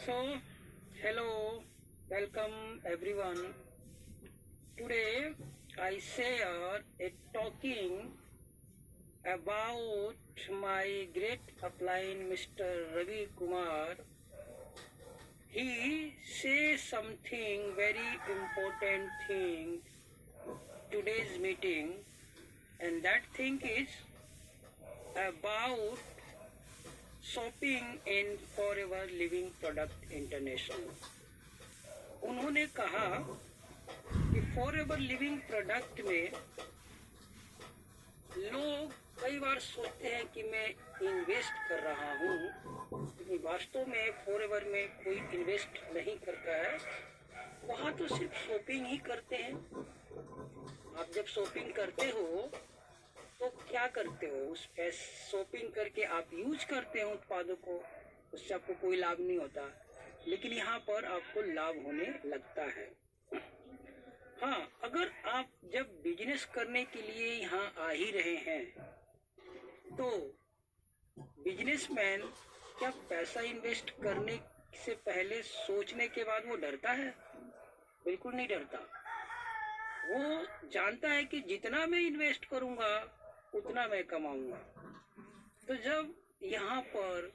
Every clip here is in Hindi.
So, hello, welcome everyone. Today I share a talking about my great upline Mr. Ravi Kumar. He says something very important thing today's meeting, and that thing is about shopping in forever living product international. उन्होंने कहा कि फॉरएवर लिविंग प्रोडक्ट में लोग कई बार सोचते हैं कि मैं इन्वेस्ट कर रहा हूँ, लेकिन वास्तव में फॉरएवर में कोई इन्वेस्ट नहीं करता है। वहाँ तो सिर्फ शॉपिंग ही करते हैं। आप जब शॉपिंग करते हो तो क्या करते हो? उस शॉपिंग करके आप यूज करते हो उत्पादों को, उससे आपको कोई लाभ नहीं होता, लेकिन यहाँ पर आपको लाभ होने लगता है। हाँ, अगर आप जब बिजनेस करने के लिए यहाँ आ ही रहे हैं तो बिजनेसमैन क्या पैसा इन्वेस्ट करने से पहले सोचने के बाद वो डरता है? बिल्कुल नहीं डरता। वो जानता है कि जितना मैं इन्वेस्ट करूँगा उतना मैं कमाऊंगा। तो जब यहाँ पर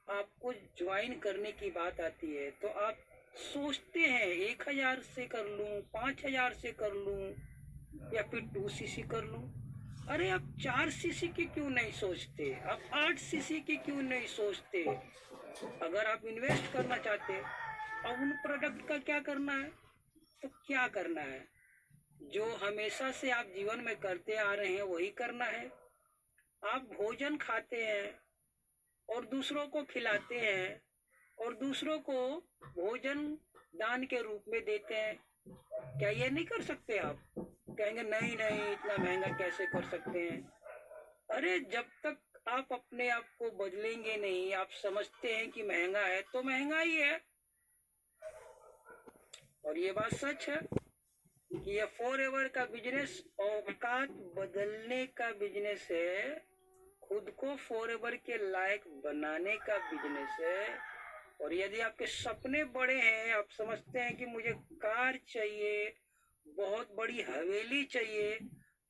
आपको ज्वाइन करने की बात आती है तो आप सोचते हैं 1000 से कर लूँ, 5000 से कर लूँ, या फिर 2cc कर लूँ। अरे आप 4cc की क्यों नहीं सोचते? आप 8cc की क्यों नहीं सोचते? अगर आप इन्वेस्ट करना चाहते, अब उन प्रोडक्ट का क्या करना है? तो क्या करना है? जो हमेशा से आप जीवन में करते आ रहे हैं वही करना है। आप भोजन खाते हैं और दूसरों को खिलाते हैं और दूसरों को भोजन दान के रूप में देते हैं। क्या ये नहीं कर सकते? आप कहेंगे नहीं इतना महंगा कैसे कर सकते हैं। अरे जब तक आप अपने आप को बदलेंगे नहीं, आप समझते हैं कि महंगा है तो महंगा ही है। और ये बात सच है कि ये फॉरएवर का बिजनेस औकात बदलने का बिजनेस है, खुद को फॉरएवर के लायक बनाने का बिजनेस है। और यदि आपके सपने बड़े हैं, आप समझते हैं कि मुझे कार चाहिए, बहुत बड़ी हवेली चाहिए,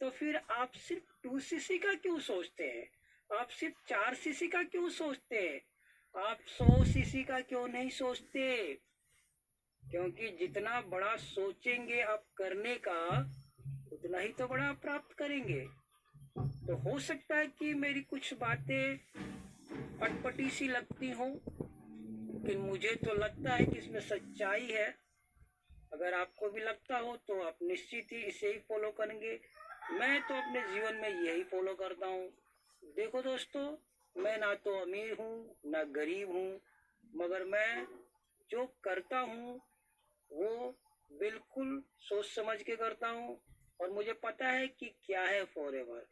तो फिर आप सिर्फ 2cc का क्यों सोचते हैं? आप सिर्फ 4cc का क्यों सोचते हैं? आप 100cc का क्यों नहीं सोचते? क्योंकि जितना बड़ा सोचेंगे आप करने का, उतना ही तो बड़ा प्राप्त करेंगे। तो हो सकता है कि मेरी कुछ बातें अटपटी सी लगती हो, लेकिन मुझे तो लगता है कि इसमें सच्चाई है। अगर आपको भी लगता हो तो आप निश्चित ही इसे ही फॉलो करेंगे। मैं तो अपने जीवन में यही फॉलो करता हूँ। देखो दोस्तों, मैं ना तो अमीर हूँ ना गरीब हूँ, मगर मैं जो करता हूँ वो बिल्कुल सोच समझ के करता हूँ, और मुझे पता है कि क्या है फॉरएवर।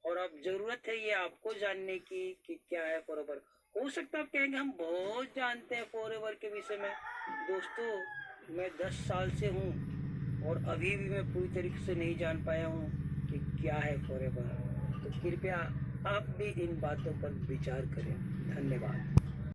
और अब जरूरत है ये आपको जानने की कि क्या है फॉरएवर। हो सकता है आप कहेंगे हम बहुत जानते हैं फॉरएवर के विषय में। दोस्तों, मैं 10 साल से हूँ और अभी भी मैं पूरी तरीके से नहीं जान पाया हूँ कि क्या है फॉरएवर। तो कृपया आप भी इन बातों पर विचार करें। धन्यवाद।